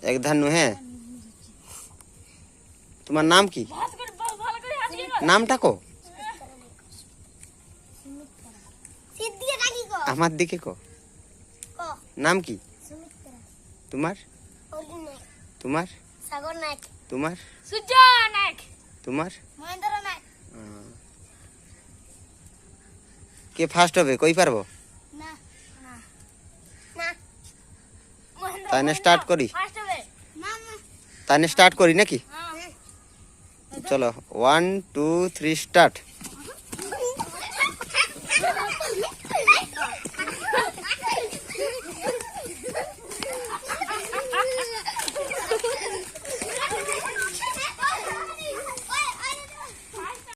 এক ধানু। হ্যাঁ, তোমার নাম কি? নামটা কো, আমার দিকে কো। নাম কি তোমার? তোমার সাগর নায়ক। তোমার সূর্য নায়ক। তোমার মহেন্দ্র নায়ক। কে ফার্স্ট হবে কই পারবো? না না না, তাইলে স্টার্ট করি। ফার্স্ট হবে না না। তাইলে স্টার্ট করি নাকি? হ্যাঁ চলো 1 2 3 স্টার্ট।